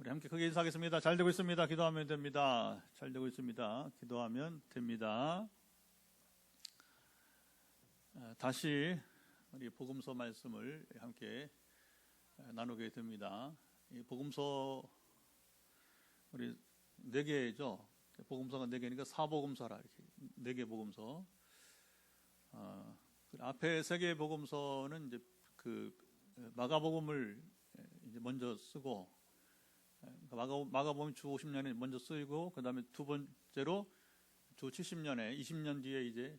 우리 함께 크게 인사하겠습니다. 잘 되고 있습니다. 기도하면 됩니다. 잘 되고 있습니다. 기도하면 됩니다. 다시 우리 복음서 말씀을 함께 나누게 됩니다. 이 복음서 우리 4개죠. 복음서가 4개니까 사복음서라 이렇게 4개 복음서. 앞에 3개의 복음서는 이제 그 마가복음을 이제 먼저 쓰고 마가복음 주 50년에 먼저 쓰이고 그 다음에 두 번째로 주 70년에 20년 뒤에 이제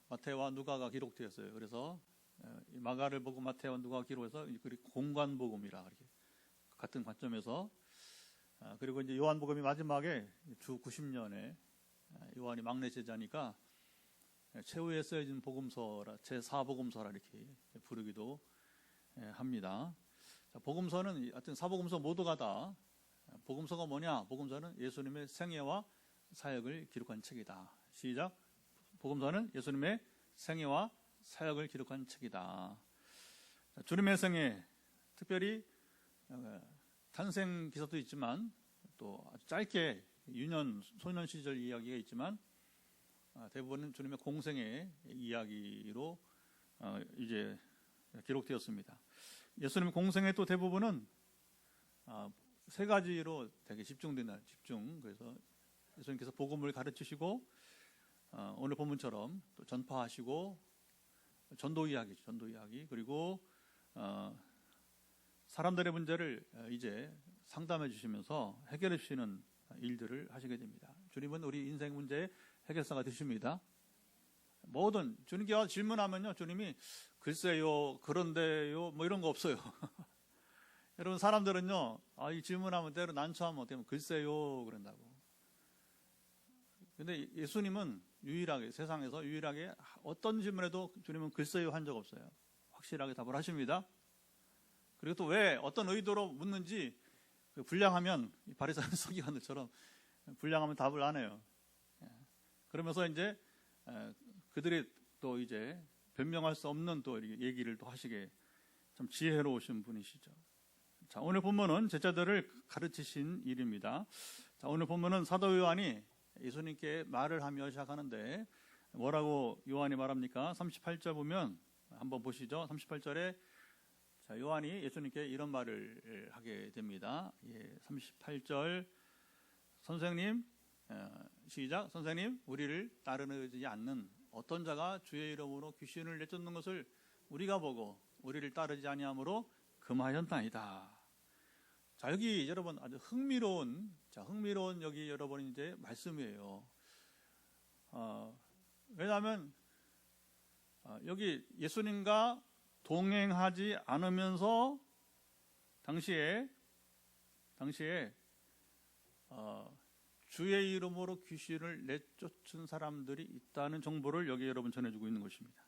마태와 누가가 기록되었어요. 그래서 마가를 보고 마태와 누가가 기록해서 공관복음이라 이렇게 같은 관점에서 그리고 이제 요한복음이 마지막에 주 90년에 요한이 막내 제자니까 최후에 쓰여진 복음서라 제4복음서라 이렇게 부르기도 합니다. 복음서는 하여튼 사복음서 모두가 다 복음서가 뭐냐? 복음서는 예수님의 생애와 사역을 기록한 책이다. 시작. 복음서는 예수님의 생애와 사역을 기록한 책이다. 주님의 생애, 특별히 탄생 기사도 있지만 또 아주 짧게 유년, 소년 시절 이야기가 있지만 대부분은 주님의 공생의 이야기로 이제 기록되었습니다. 예수님의 공생의 또 대부분은 3가지로 되게 집중된다. 그래서 예수님께서 복음을 가르치시고 오늘 본문처럼 또 전파하시고 전도 이야기 그리고 사람들의 문제를 이제 상담해 주시면서 해결해 주시는 일들을 하시게 됩니다. 주님은 우리 인생 문제의 해결사가 되십니다. 뭐든 주님께 와서 질문하면요, 주님이 글쎄요, 그런데요, 뭐 이런 거 없어요. 여러분, 사람들은요, 이 질문하면 때로 난처하면 어떻게 하면 글쎄요 그런다고. 근데 예수님은 유일하게, 세상에서 유일하게 어떤 질문에도 주님은 글쎄요 한 적 없어요. 확실하게 답을 하십니다. 그리고 또 왜 어떤 의도로 묻는지 불량하면 바리새인 서기관들처럼 불량하면 답을 안 해요. 그러면서 이제 그들이 또 이제 변명할 수 없는 또 얘기를 또 하시게 참 지혜로우신 분이시죠. 자, 오늘 본문은 제자들을 가르치신 일입니다. 자, 오늘 본문은 사도 요한이 예수님께 말을 하며 시작하는데 뭐라고 요한이 말합니까? 38절 보면 한번 보시죠. 38절에 자, 요한이 예수님께 이런 말을 하게 됩니다. 38절 선생님, 시작. 선생님, 우리를 따르지 않는 어떤 자가 주의 이름으로 귀신을 내쫓는 것을 우리가 보고 우리를 따르지 아니하므로 금하였나이다. 자, 여기 여러분 아주 흥미로운 여기 여러분 이제 말씀이에요. 왜냐하면 여기 예수님과 동행하지 않으면서 당시에 주의 이름으로 귀신을 내쫓은 사람들이 있다는 정보를 여기 여러분 전해주고 있는 것입니다.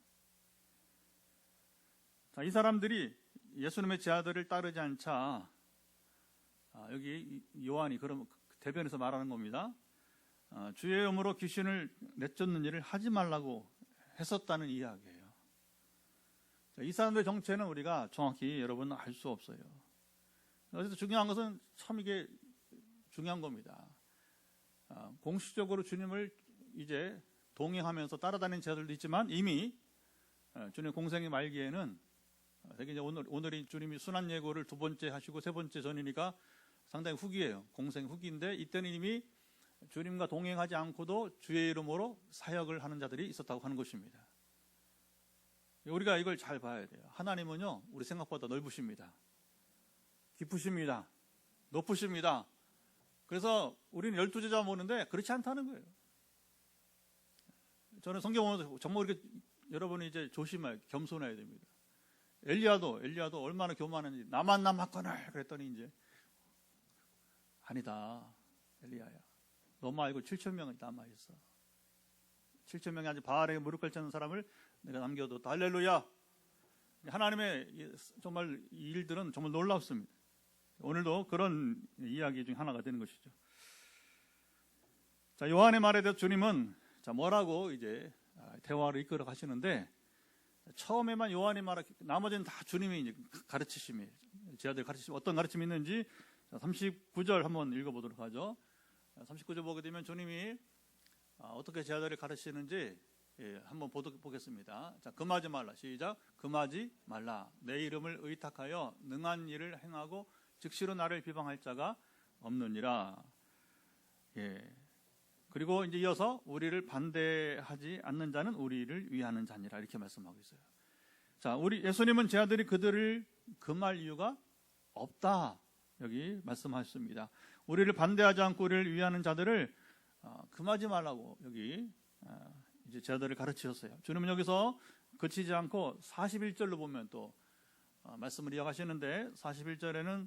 자, 이 사람들이 예수님의 제자들을 따르지 않자 여기 요한이 그럼 대변에서 말하는 겁니다. 주의 이름으로 귀신을 내쫓는 일을 하지 말라고 했었다는 이야기예요. 자, 이 사람들의 정체는 우리가 정확히 여러분 알 수 없어요. 그래서 중요한 것은 참 이게 중요한 겁니다. 공식적으로 주님을 이제 동행하면서 따라다니는 제자들도 있지만 이미 주님 공생의 말기에는 되게 이제 오늘이 주님이 순환 예고를 2번째 하시고 3번째 전이니까 상당히 후기예요. 공생 후기인데 이때는 이미 주님과 동행하지 않고도 주의 이름으로 사역을 하는 자들이 있었다고 하는 것입니다. 우리가 이걸 잘 봐야 돼요. 하나님은요, 우리 생각보다 넓으십니다. 깊으십니다. 높으십니다. 그래서 우리는 12제자 모는데 그렇지 않다는 거예요. 저는 성경 보면서 정말 이렇게 여러분이 이제 조심해야, 겸손해야 됩니다. 엘리야도 얼마나 교만한지 나만 남았거늘 그랬더니 이제 아니다. 엘리야야. 너 말고 7,000명이 남아있어. 7,000명이 아직 바알에게 무릎 꿇는 사람을 내가 남겨뒀다. 할렐루야. 하나님의 정말 일들은 정말 놀랍습니다. 오늘도 그런 이야기 중 하나가 되는 것이죠. 자, 요한의 말에 대해서 주님은 자, 뭐라고 이제 대화를 이끌어 가시는데 처음에만 요한이 말하고 나머지는 다 주님이 이제 가르치심이에요. 제 아들 가르치심 어떤 가르침이 있는지 39절 한번 읽어보도록 하죠. 39절 보게 되면 주님이 어떻게 제 아들을 가르치는지 한번 보겠습니다. 자, 금하지 말라. 시작. 금하지 말라. 내 이름을 의탁하여 능한 일을 행하고 즉시로 나를 비방할 자가 없느니라. 그리고 이제 이어서 우리를 반대하지 않는 자는 우리를 위하는 자니라 이렇게 말씀하고 있어요. 자, 우리 예수님은 제 아들이 그들을 금할 이유가 없다 여기 말씀하셨습니다. 우리를 반대하지 않고 우리를 위하는 자들을 금하지 말라고 여기 이제 제 아들을 가르치셨어요. 주님은 여기서 그치지 않고 41절로 보면 또 말씀을 이어가시는데 41절에는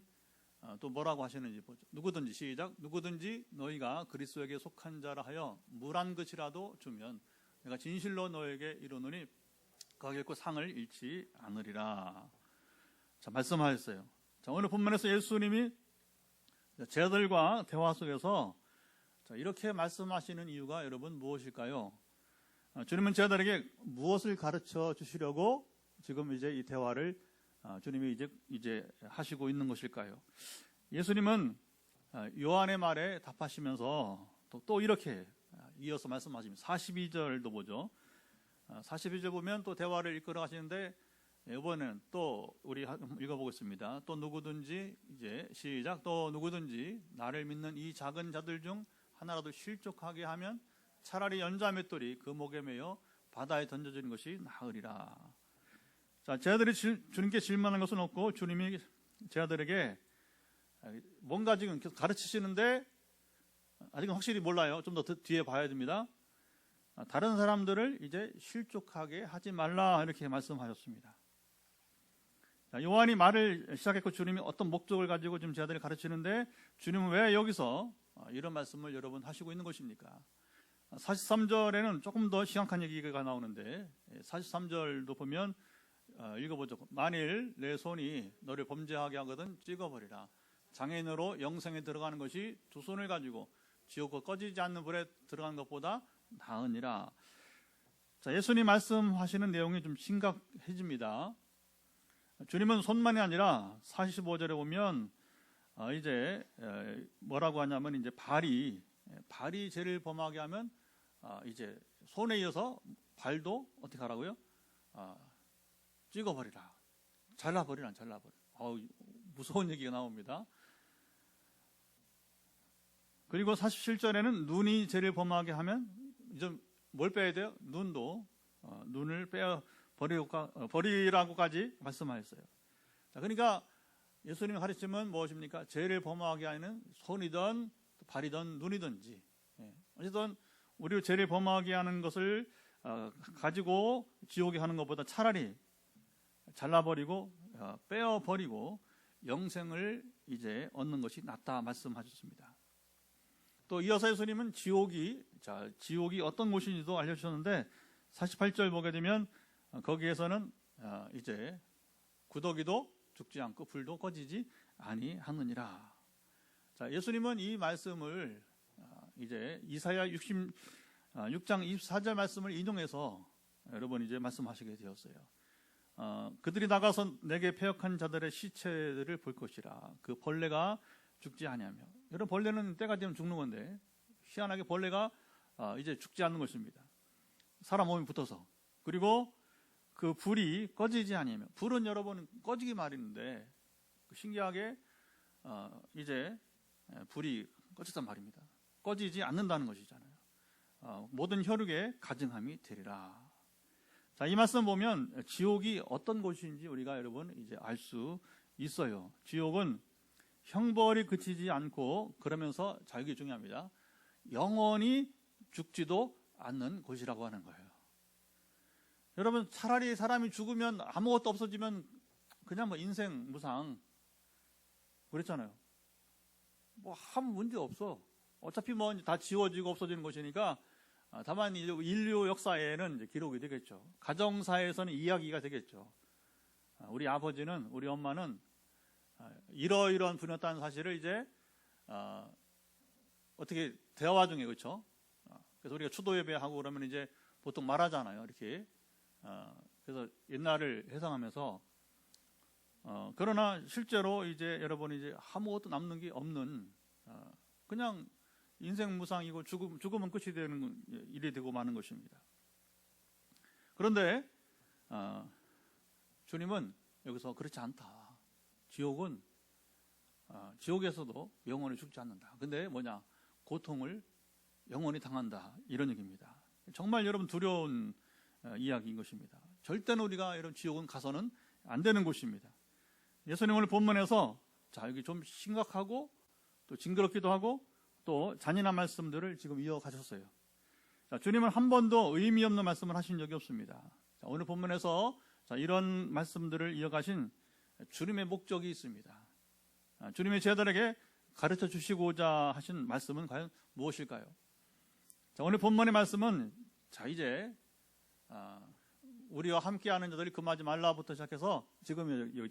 또 뭐라고 하시는지 보죠. 누구든지 시작. 누구든지 너희가 그리스도에게 속한 자라 하여 물 한 그릇이라도 주면 내가 진실로 너에게 이르노니 그가 결코 상을 잃지 않으리라. 자, 말씀하셨어요. 자, 오늘 본문에서 예수님이 제 아들과 대화 속에서 이렇게 말씀하시는 이유가 여러분 무엇일까요? 주님은 제 아들에게 무엇을 가르쳐 주시려고 지금 이제 이 대화를 주님이 이제 하시고 있는 것일까요? 예수님은 요한의 말에 답하시면서 또 이렇게 이어서 말씀하십니다. 42절도 보죠. 42절 보면 또 대화를 이끌어 가시는데 이번에는 또 우리 읽어보겠습니다. 또 누구든지 이제 시작. 또 누구든지 나를 믿는 이 작은 자들 중 하나라도 실족하게 하면 차라리 연자 맷돌이 그 목에 매여 바다에 던져지는 것이 나으리라. 자, 제 아들이 주님께 질문한 것은 없고 주님이 제 아들에게 뭔가 지금 계속 가르치시는데 아직은 확실히 몰라요. 좀 더 뒤에 봐야 됩니다. 다른 사람들을 이제 실족하게 하지 말라 이렇게 말씀하셨습니다. 자, 요한이 말을 시작했고 주님이 어떤 목적을 가지고 지금 제 아들을 가르치는데 주님은 왜 여기서 이런 말씀을 여러분 하시고 있는 것입니까? 43절에는 조금 더 심각한 얘기가 나오는데 43절도 보면 읽어보죠. 만일 내 손이 너를 범죄하게 하거든 찍어버리라. 장애인으로 영생에 들어가는 것이 두 손을 가지고 지옥과 꺼지지 않는 불에 들어가는 것보다 나으니라. 자, 예수님 말씀하시는 내용이 좀 심각해집니다. 주님은 손만이 아니라 45절에 보면 이제 뭐라고 하냐면 이제 발이 죄를 범하게 하면 이제 손에 이어서 발도 어떻게 하라고요? 찍어버리라. 잘라버리라. 무서운 얘기가 나옵니다. 그리고 47절에는 눈이 죄를 범하게 하면 이제 뭘 빼야 돼요? 눈도 눈을 빼어 버리라고까지 말씀하셨어요. 자, 그러니까 예수님의 가르침은 무엇입니까? 죄를 범하게 하는 손이든 발이든 눈이든지 어쨌든 우리 죄를 범하게 하는 것을 가지고 지옥에 하는 것보다 차라리 잘라버리고 빼어버리고 영생을 이제 얻는 것이 낫다 말씀하셨습니다. 또 이어서 예수님은 지옥이 어떤 곳인지도 알려주셨는데 48절 보게 되면 거기에서는 이제 구더기도 죽지 않고 불도 꺼지지 아니하느니라. 자, 예수님은 이 말씀을 이제 이사야 66장 24절 말씀을 인용해서 여러분 이제 말씀하시게 되었어요. 그들이 나가서 내게 패역한 자들의 시체들을 볼 것이라. 그 벌레가 죽지 아니하며. 여러분 벌레는 때가 되면 죽는 건데 희한하게 벌레가 이제 죽지 않는 것입니다. 사람 몸이 붙어서. 그리고 그 불이 꺼지지 아니하며. 불은 여러분 꺼지기 마련인데 신기하게 이제 불이 꺼졌단 말입니다. 꺼지지 않는다는 것이잖아요. 모든 혈육에 가증함이 되리라. 자, 이 말씀 보면 지옥이 어떤 곳인지 우리가 여러분 이제 알 수 있어요. 지옥은 형벌이 그치지 않고 그러면서 자격이 중요합니다. 영원히 죽지도 않는 곳이라고 하는 거예요. 여러분 차라리 사람이 죽으면 아무것도 없어지면 그냥 뭐 인생 무상 그랬잖아요. 뭐 아무 문제 없어. 어차피 뭐 다 지워지고 없어지는 것이니까 다만 인류 역사에는 이제 기록이 되겠죠. 가정사에서는 이야기가 되겠죠. 우리 아버지는 우리 엄마는 이러이러한 분이었다는 사실을 이제 어떻게 대화 중에 그렇죠. 그래서 우리가 추도 예배하고 그러면 이제 보통 말하잖아요. 이렇게 그래서 옛날을 회상하면서 그러나 실제로 이제 여러분이 이제 아무것도 남는 게 없는 그냥 인생 무상이고 죽으면 끝이 되는 일이 되고 마는 것입니다. 그런데 주님은 여기서 그렇지 않다. 지옥은 지옥에서도 영원히 죽지 않는다. 근데 뭐냐? 고통을 영원히 당한다. 이런 얘기입니다. 정말 여러분 두려운 이야기인 것입니다. 절대로 우리가 이런 지옥은 가서는 안 되는 곳입니다. 예수님 오늘 본문에서 자 여기 좀 심각하고 또 징그럽기도 하고 또 잔인한 말씀들을 지금 이어가셨어요. 자, 주님은 한 번도 의미 없는 말씀을 하신 적이 없습니다. 자, 오늘 본문에서 자, 이런 말씀들을 이어가신 주님의 목적이 있습니다. 주님의 제자들에게 가르쳐 주시고자 하신 말씀은 과연 무엇일까요? 자, 오늘 본문의 말씀은 자 이제 우리와 함께하는 자들이 금하지 말라부터 시작해서 지금 여기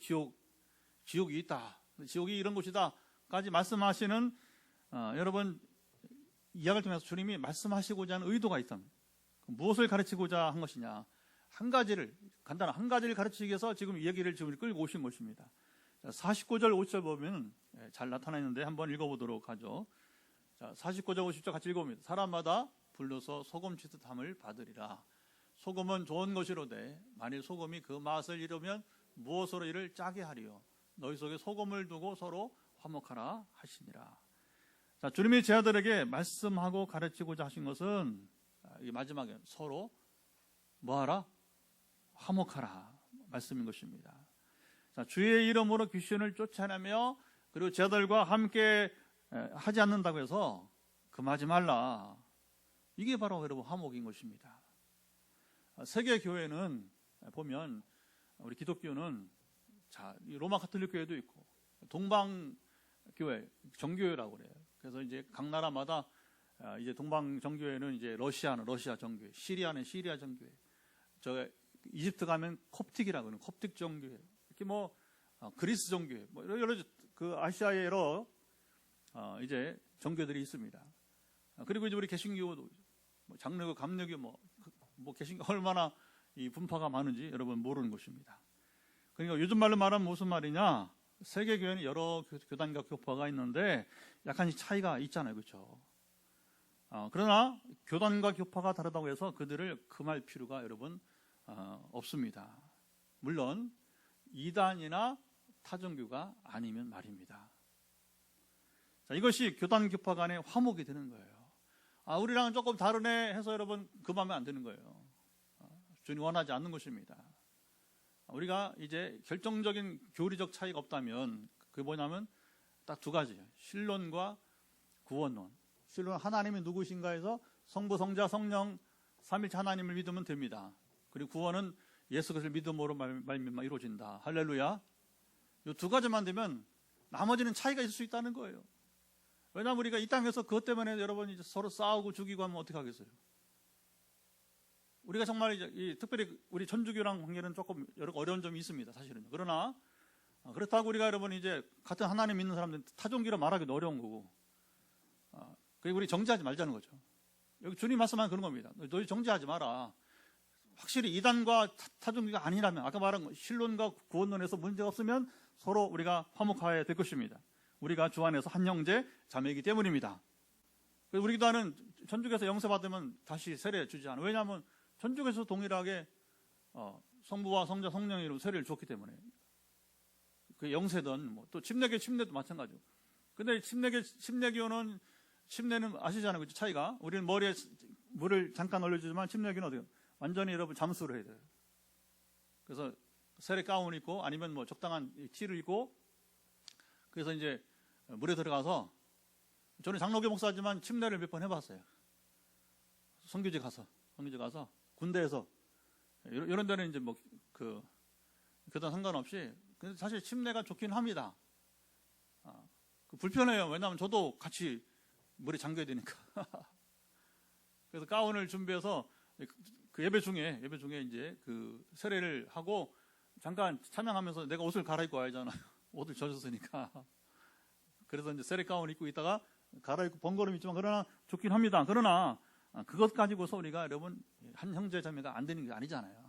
지옥이 있다, 지옥이 이런 곳이다까지 말씀하시는 여러분 이야기를 통해서 주님이 말씀하시고자 하는 의도가 있답니다. 무엇을 가르치고자 한 것이냐? 간단한 한 가지를 가르치기 위해서 지금 이 얘기를 지금 끌고 오신 것입니다. 49절 50절 보면 잘 나타나 있는데 한번 읽어보도록 하죠. 자, 49절 50절 같이 읽어봅니다. 사람마다 불러서 소금 치듯 함을 받으리라. 소금은 좋은 것이로되 만일 소금이 그 맛을 잃으면 무엇으로 이를 짜게 하리요? 너희 속에 소금을 두고 서로 화목하라 하시니라. 자, 주님이 제자들에게 말씀하고 가르치고자 하신 것은 이 마지막에 서로 뭐하라? 화목하라 말씀인 것입니다. 자, 주의 이름으로 귀신을 쫓아내며 그리고 제자들과 함께 하지 않는다고 해서 금하지 말라. 이게 바로 여러분 화목인 것입니다. 세계 교회는 보면 우리 기독교는 자, 로마 가톨릭 교회도 있고 동방 교회, 정교회라고 그래요. 그래서 이제 각 나라마다 이제 동방 정교회는 이제 러시아는 러시아 정교회, 시리아는 시리아 정교회, 저 이집트 가면 콥틱이라고 하는 콥틱 정교회, 이렇게 뭐 그리스 정교회, 뭐 여러 그 아시아의 여러 이제 정교들이 있습니다. 그리고 이제 우리 개신교도 뭐 장로교, 감로교 뭐 개신교 얼마나 이 분파가 많은지 여러분 모르는 것입니다. 그러니까 요즘 말로 말하면 무슨 말이냐? 세계 교회는 여러 교단과 교파가 있는데 약간 차이가 있잖아요, 그렇죠? 그러나 교단과 교파가 다르다고 해서 그들을 금할 필요가 여러분 없습니다. 물론 이단이나 타종교가 아니면 말입니다. 자, 이것이 교단 교파 간의 화목이 되는 거예요. 우리랑은 조금 다르네 해서 여러분 금하면 안 되는 거예요. 주님 원하지 않는 것입니다. 우리가 이제 결정적인 교리적 차이가 없다면 그게 뭐냐면 딱 두 가지예요. 신론과 구원론. 신론 하나님이 누구신가 해서 성부, 성자, 성령 삼일체 하나님을 믿으면 됩니다. 그리고 구원은 예수 그리스도를 믿음으로 말미암아 이루어진다. 할렐루야. 이 두 가지만 되면 나머지는 차이가 있을 수 있다는 거예요. 왜냐하면 우리가 이 땅에서 그것 때문에 여러분 이제 서로 싸우고 죽이고 하면 어떻게 하겠어요? 우리가 정말 이제 특별히 우리 천주교랑 관계는 조금 여러 어려운 점이 있습니다, 사실은. 그러나 그렇다고 우리가 여러분 이제 같은 하나님 믿는 사람들 타종교로 말하기도 어려운 거고, 그리고 우리 정죄하지 말자는 거죠. 여기 주님 말씀하는 그런 겁니다. 너희 정죄하지 마라. 확실히 이단과 타종교가 아니라면 아까 말한 신론과 구원론에서 문제가 없으면 서로 우리가 화목하여야 될 것입니다. 우리가 주 안에서 한 형제 자매이기 때문입니다. 그래서 우리 기도하는 천주교에서 영세 받으면 다시 세례 주지 않아요. 왜냐하면 천주교에서 동일하게 성부와 성자 성령으로 세례를 줬기 때문에 그 영세든 뭐 또 침례도 마찬가지고. 근데 침례교는 아시잖아요, 그 차이가. 우리는 머리에 물을 잠깐 올려주지만 침례교는 어때요? 완전히 여러분 잠수를 해야 돼요. 그래서 세례 가운 입고 아니면 뭐 적당한 티를 입고 그래서 이제 물에 들어가서 저는 장로교 목사지만 침례를 몇 번 해봤어요. 선교지 가서 군대에서 이런 데는 이제 뭐 그 교단 상관없이 근데 사실 침례가 좋긴 합니다. 불편해요. 왜냐하면 저도 같이 물에 잠겨야 되니까. 그래서 가운을 준비해서 그 예배 중에 이제 그 세례를 하고 잠깐 찬양하면서 내가 옷을 갈아입고 와야잖아요. 옷을 젖었으니까. 그래서 이제 세례 가운 입고 있다가 갈아입고 번거로움이 있지만 그러나 좋긴 합니다. 그러나 그것 가지고서 우리가 여러분 한 형제 자매가 안 되는 게 아니잖아요.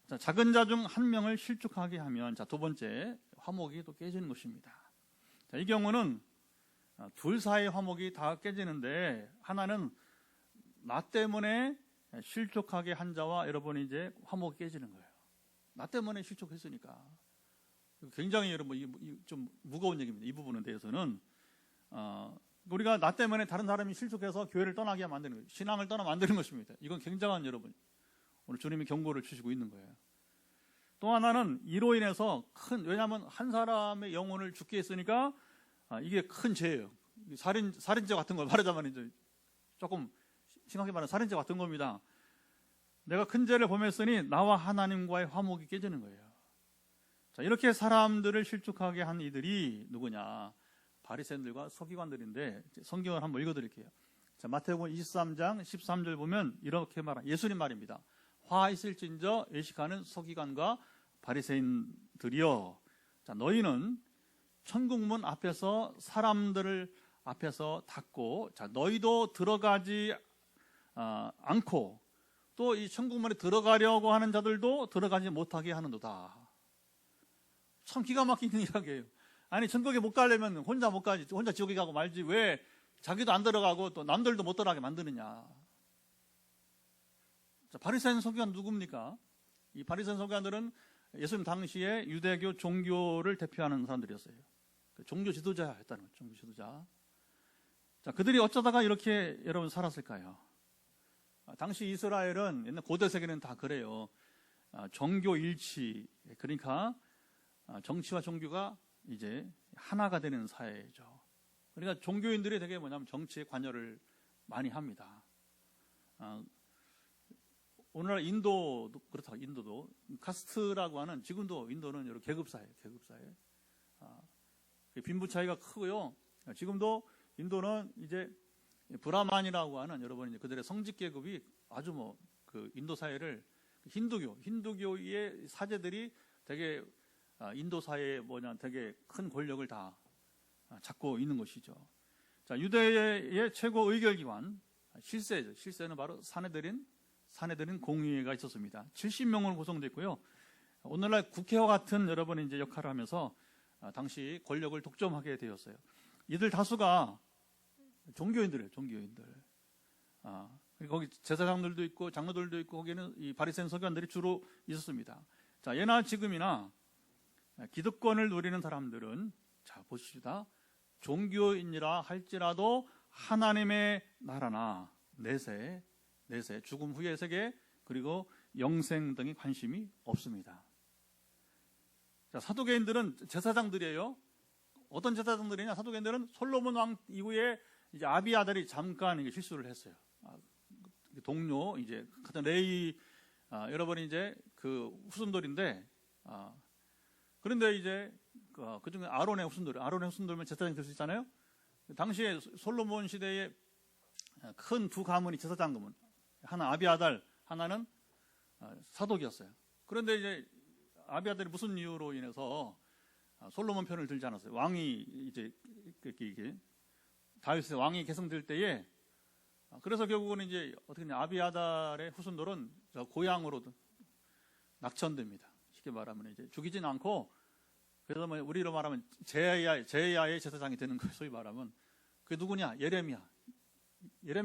자, 작은 자 중 한 명을 실족하게 하면, 자, 두 번째 화목이 또 깨지는 것입니다. 자, 이 경우는 둘 사이의 화목이 다 깨지는데, 하나는 나 때문에 실족하게 한 자와 여러분이 이제 화목이 깨지는 거예요. 나 때문에 실족했으니까. 굉장히 여러분 좀 무거운 얘기입니다. 이 부분에 대해서는 우리가 나 때문에 다른 사람이 실족해서 교회를 떠나게 만드는 거예요. 신앙을 떠나 만드는 것입니다. 이건 굉장한 여러분 오늘 주님이 경고를 주시고 있는 거예요. 또 하나는 이로 인해서 왜냐하면 한 사람의 영혼을 죽게 했으니까 이게 큰 죄예요. 살인죄 같은 거 말하자면 이제 조금 심하게 말하면 살인죄 같은 겁니다. 내가 큰 죄를 범했으니 나와 하나님과의 화목이 깨지는 거예요. 자, 이렇게 사람들을 실족하게 한 이들이 누구냐? 바리새인들과 서기관들인데, 성경을 한번 읽어드릴게요. 자, 마태복음 23장 13절 보면 이렇게 예수님 말입니다. 화 있을진저 외식하는 서기관과 바리새인들이여, 자, 너희는 천국문 앞에서 사람들을 앞에서 닫고, 자, 너희도 들어가지 않고 또 이 천국문에 들어가려고 하는 자들도 들어가지 못하게 하는도다. 참 기가 막히는 이야기예요. 아니, 천국에 못 가려면 혼자 못 가지, 혼자 지옥에 가고 말지 왜 자기도 안 들어가고 또 남들도 못 들어가게 만드느냐. 자, 바리새인 서기관 누굽니까? 이 바리새인 서기관들은 예수님 당시에 유대교 종교를 대표하는 사람들이었어요. 종교 지도자였다는 거죠. 종교 지도자. 자, 그들이 어쩌다가 이렇게 여러분 살았을까요? 당시 이스라엘은 옛날 고대 세계는 다 그래요. 종교 일치, 그러니까 정치와 종교가 이제 하나가 되는 사회죠. 그러니까 종교인들이 되게 정치에 관여를 많이 합니다. 오늘날 인도도 그렇다고, 인도도 카스트라고 하는, 지금도 인도는 여러 계급사회예요. 계급사회. 빈부 차이가 크고요. 지금도 인도는 이제 브라만이라고 하는 여러분 이제 그들의 성직 계급이 아주 그 인도 사회를 힌두교의 사제들이 되게 인도 사회에 되게 큰 권력을 다 잡고 있는 것이죠. 자, 유대의 최고 의결기관 실세죠. 실세는 바로 사내들인 공의회가 있었습니다. 70명으로 구성됐고요. 오늘날 국회와 같은 여러분 이제 역할을 하면서 당시 권력을 독점하게 되었어요. 이들 다수가 종교인들이에요. 종교인들. 거기 제사장들도 있고 장로들도 있고 거기는 이 바리새인 서기관들이 주로 있었습니다. 자, 예나 지금이나 기득권을 누리는 사람들은, 자, 보십시다. 종교인이라 할지라도 하나님의 나라나 내세, 죽음 후의 세계, 그리고 영생 등에 관심이 없습니다. 자, 사두개인들은 제사장들이에요. 어떤 제사장들이냐? 사두개인들은 솔로몬 왕 이후에 이제 아비아달이 잠깐 실수를 했어요. 동료 이제 같은 레위 여러분이 이제 그 후손들인데, 그런데 이제 그 중에 아론의 후손들면 제사장이 될 수 있잖아요. 당시에 솔로몬 시대에 큰 두 가문이 제사장 가문, 하나 아비아달, 하나는 사독이었어요. 그런데 이제 아비아달이 무슨 이유로 인해서 솔로몬 편을 들지 않았어요. 왕이 이제 이게 다윗의 왕이 계승될 때에, 그래서 결국은 이제 어떻게 하냐, 아비아달의 후손들은 고향으로 낙천됩니다. 쉽게 말하면 이제 죽이진 않고, 그래서 우리로 말하면 제야의 제사장이 되는 거예요. 소위 말하면 그게 누구냐? 예레미야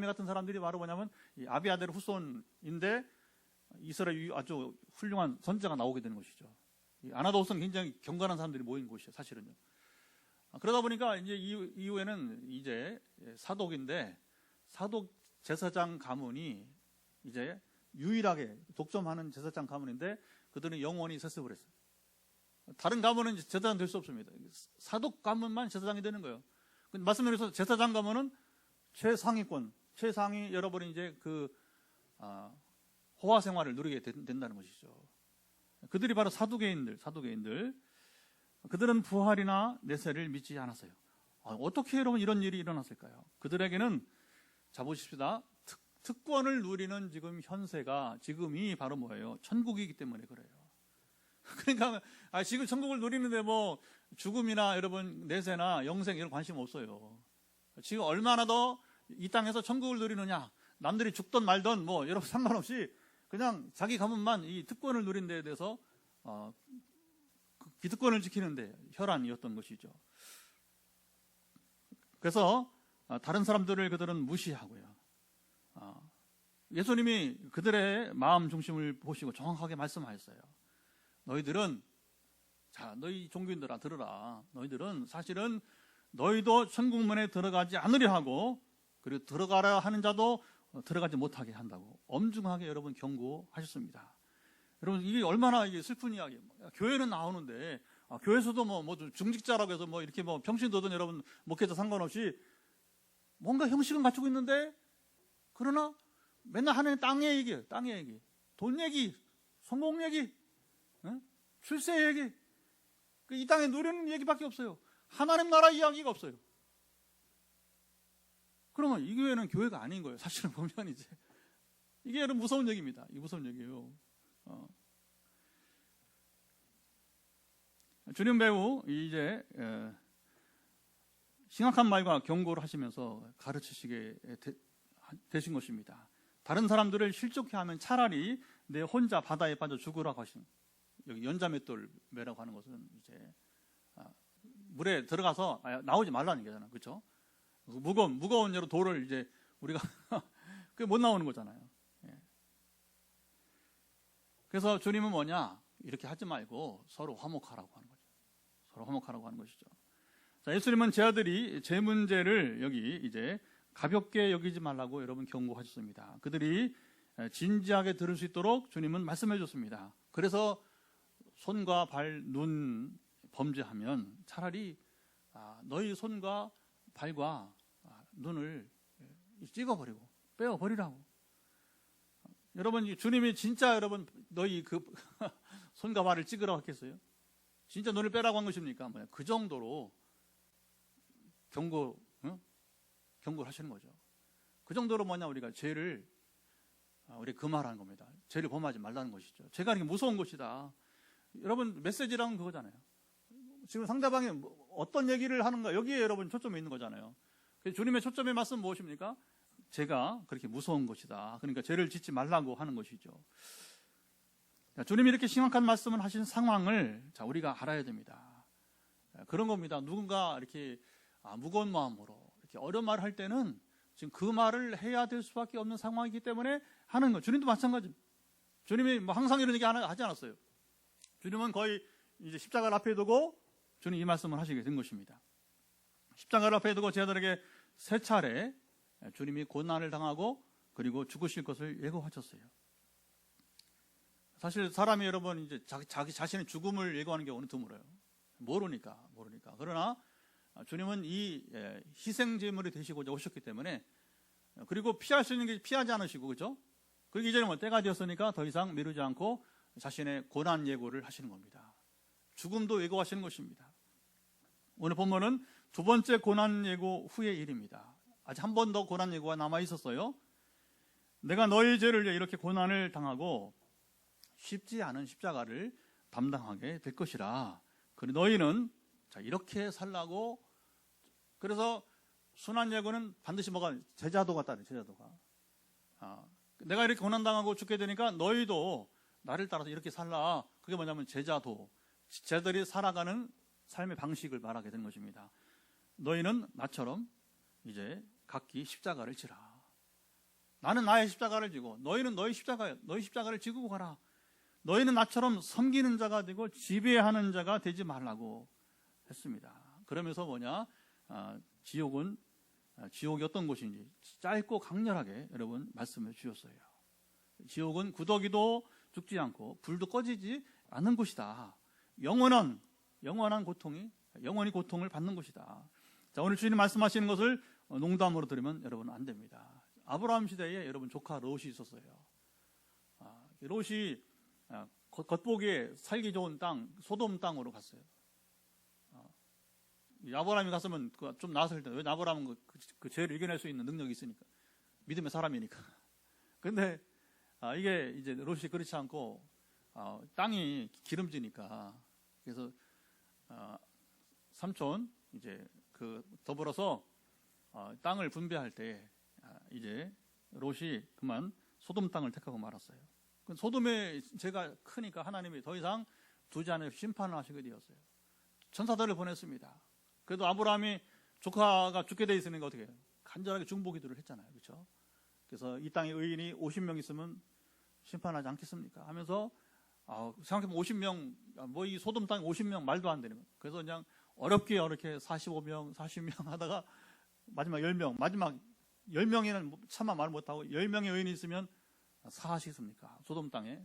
같은 사람들이 바로 뭐냐면 이 아비아달의 후손인데 이스라엘 아주 훌륭한 선지자가 나오게 되는 것이죠. 아나도스는 굉장히 경건한 사람들이 모인 곳이에요. 사실은요. 그러다 보니까 이제 이후에는 이제 사독인데, 사독 제사장 가문이 이제 유일하게 독점하는 제사장 가문인데, 그들은 영원히 세습을 했어요. 다른 가문은 제사장 될 수 없습니다. 사독 가문만 제사장이 되는 거예요. 말씀드려서 제사장 가문은 최상위권, 최상위 여러분이 이제 그 호화 생활을 누리게 된다는 것이죠. 그들이 바로 사두개인들. 그들은 부활이나 내세를 믿지 않았어요. 어떻게 여러분 이런 일이 일어났을까요? 그들에게는, 자, 보십시다. 특권을 누리는 지금 현세가, 지금이 바로 뭐예요? 천국이기 때문에 그래요. 그러니까 지금 천국을 누리는데 죽음이나 여러분 내세나 영생 이런 관심 없어요. 지금 얼마나 더 이 땅에서 천국을 누리느냐, 남들이 죽든 말든 여러분 상관없이 그냥 자기 가문만 이 특권을 누린 데에 대해서 그 기득권을 지키는데 혈안이었던 것이죠. 그래서 다른 사람들을 그들은 무시하고요. 예수님이 그들의 마음 중심을 보시고 정확하게 말씀하셨어요. 너희들은, 자, 너희 종교인들아 들으라. 너희들은 사실은 너희도 천국문에 들어가지 않으려 하고, 그리고 들어가라 하는 자도 들어가지 못하게 한다고 엄중하게 여러분 경고하셨습니다. 여러분, 이게 얼마나 이게 슬픈 이야기예요. 교회는 나오는데, 교회에서도 뭐 중직자라고 해서 뭐 이렇게 뭐 평신도든 여러분 목회자 상관없이 뭔가 형식은 갖추고 있는데, 그러나 맨날 하는 땅의 얘기예요. 땅의 얘기, 돈 얘기, 성공 얘기, 출세 얘기, 이 땅에 누리는 얘기밖에 없어요. 하나님 나라 이야기가 없어요. 그러면 이 교회는 교회가 아닌 거예요. 사실은 보면 이제 이게 여러분 무서운 얘기입니다. 이 무서운 얘기예요. 주님 배우 이제 심각한 말과 경고를 하시면서 가르치시게 되신 것입니다. 다른 사람들을 실족해 하면 차라리 내 혼자 바다에 빠져 죽으라고 하신, 여기 연자맷돌매라고 하는 것은 이제 물에 들어가서 나오지 말라는 얘기잖아요. 그렇죠? 무거운 여러 돌을 이제 우리가 그게 못 나오는 거잖아요. 예. 그래서 주님은 뭐냐? 이렇게 하지 말고 서로 화목하라고 하는 거죠. 서로 화목하라고 하는 것이죠. 자, 예수님은 제 아들이 제 문제를 여기 이제 가볍게 여기지 말라고 여러분 경고하셨습니다. 그들이 진지하게 들을 수 있도록 주님은 말씀해 줬습니다. 그래서 손과 발, 눈 범죄하면 차라리 너희 손과 발과 눈을 찍어버리고 빼어버리라고. 여러분, 주님이 진짜 여러분 너희 그 손과 발을 찍으라고 했겠어요? 진짜 눈을 빼라고 한 것입니까? 뭐냐? 그 정도로 경고를 하시는 거죠. 그 정도로 뭐냐, 우리가 죄를 우리 금하라는 겁니다. 죄를 범하지 말라는 것이죠. 죄가 이렇게 무서운 것이다. 여러분, 메시지란 그거잖아요. 지금 상대방이 어떤 얘기를 하는가, 여기에 여러분 초점이 있는 거잖아요. 주님의 초점의 말씀은 무엇입니까? 죄가 그렇게 무서운 것이다. 그러니까 죄를 짓지 말라고 하는 것이죠. 주님이 이렇게 심각한 말씀을 하신 상황을 우리가 알아야 됩니다. 그런 겁니다. 누군가 이렇게 무거운 마음으로 이렇게 어려운 말을 할 때는 지금 그 말을 해야 될 수밖에 없는 상황이기 때문에 하는 거. 주님도 마찬가지입니다. 주님이 뭐 항상 이런 얘기 하지 않았어요. 주님은 거의 이제 십자가를 앞에 두고 주님 이 말씀을 하시게 된 것입니다. 십자가를 앞에 두고 제자들에게 3차례 주님이 고난을 당하고 그리고 죽으실 것을 예고하셨어요. 사실 사람이 여러분 이제 자기 자신의 죽음을 예고하는 경우는 드물어요. 모르니까. 그러나 주님은 이 희생 제물이 되시고자 오셨기 때문에, 그리고 피할 수 있는 게 피하지 않으시고, 그렇죠? 그리고 이제는 뭐 때가 되었으니까 더 이상 미루지 않고 자신의 고난 예고를 하시는 겁니다. 죽음도 예고하시는 것입니다. 오늘 본문은 2번째 고난 예고 후의 일입니다. 아직 한 번 더 고난 예고가 남아 있었어요. 내가 너희 죄를 위해 이렇게 고난을 당하고 쉽지 않은 십자가를 담당하게 될 것이라. 그리고 너희는 이렇게 살라고. 그래서 순환 예고는 반드시 뭐가 제자도가 따르죠. 제자도가. 내가 이렇게 고난당하고 죽게 되니까 너희도 나를 따라서 이렇게 살라. 그게 뭐냐면 제자도, 제자들이 살아가는 삶의 방식을 말하게 된 것입니다. 너희는 나처럼 이제 각기 십자가를 지라. 나는 나의 십자가를 지고 너희는 너희 십자가를 지고 가라. 너희는 나처럼 섬기는 자가 되고 지배하는 자가 되지 말라고 했습니다. 그러면서 뭐냐, 지옥이 어떤 곳인지 짧고 강렬하게 여러분 말씀해 주셨어요. 지옥은 구더기도 죽지 않고 불도 꺼지지 않는 곳이다. 영원한 고통이, 영원히 고통을 받는 곳이다. 자, 오늘 주님 말씀하시는 것을 농담으로 들으면 여러분 안 됩니다. 아브라함 시대에 여러분 조카 롯이 있었어요. 롯이 겉보기에 살기 좋은 땅, 소돔 땅으로 갔어요. 아브라함이 갔으면 좀 나았을 텐데, 왜 아브라함은 그 죄를 이겨낼 수 있는 능력이 있으니까, 믿음의 사람이니까. 근데 이게 이제 롯이 그렇지 않고 땅이 기름지니까, 그래서 삼촌 이제 더불어서 땅을 분배할 때 이제 롯이 그만 소돔 땅을 택하고 말았어요. 소돔의 죄가 크니까 하나님이 더 이상 두지 않으려 심판을 하시게 되었어요. 천사들을 보냈습니다. 그래도 아브라함이 조카가 죽게 돼 있으니까 어떻게 해요? 간절하게 중보 기도를 했잖아요. 그렇죠? 그래서 이 땅에 의인이 50명 있으면 심판하지 않겠습니까? 하면서 생각해보면 50명, 뭐 이 소돔 땅에 50명 말도 안 되는 거예요. 그래서 그냥 어렵게 45명, 40명 하다가 마지막 10명, 마지막 10명에는 차마 말 못하고 10명의 의인이 있으면 사하시겠습니까? 소돔 땅에.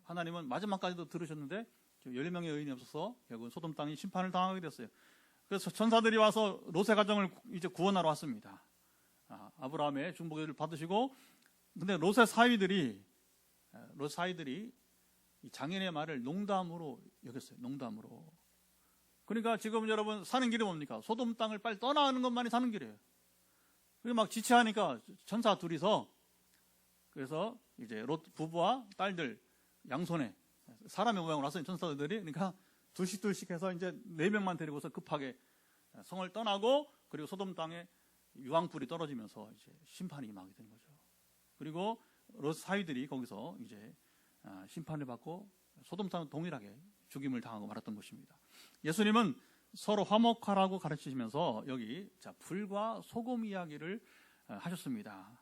하나님은 마지막까지도 들으셨는데 10명의 의인이 없어서 결국은 소돔 땅이 심판을 당하게 됐어요. 그래서 천사들이 와서 롯의 가정을 이제 구원하러 왔습니다. 아브라함의 중보기도를 받으시고, 근데 롯의 사위들이 이 장인의 말을 농담으로 여겼어요. 농담으로. 그러니까 지금 여러분 사는 길이 뭡니까? 소돔 땅을 빨리 떠나는 것만이 사는 길이에요. 그리고 막 지체하니까 천사 둘이서, 그래서 이제 롯 부부와 딸들 양손에 사람의 모양으로 왔어요. 천사들이. 그러니까 둘씩 해서 이제 4명만 데리고서 급하게 성을 떠나고, 그리고 소돔 땅에 유황불이 떨어지면서 이제 심판이 임하게 된 거죠. 그리고 롯 사위들이 거기서 이제 심판을 받고 소돔 땅은 동일하게 죽임을 당하고 말았던 것입니다. 예수님은 서로 화목하라고 가르치시면서 여기 불과 소금 이야기를 하셨습니다.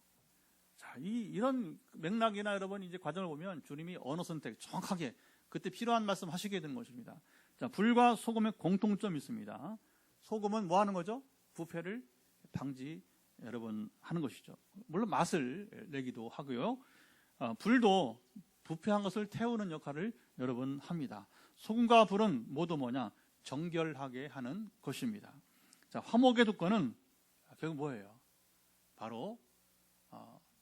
자, 이런 맥락이나 여러분 이제 과정을 보면 주님이 언어 선택 정확하게 그때 필요한 말씀 하시게 되는 것입니다. 자, 불과 소금의 공통점이 있습니다. 소금은 뭐 하는 거죠? 부패를 방지 여러분 하는 것이죠. 물론 맛을 내기도 하고요. 불도 부패한 것을 태우는 역할을 여러분 합니다. 소금과 불은 모두 뭐냐? 정결하게 하는 것입니다. 자, 화목의 두건은 결국 뭐예요? 바로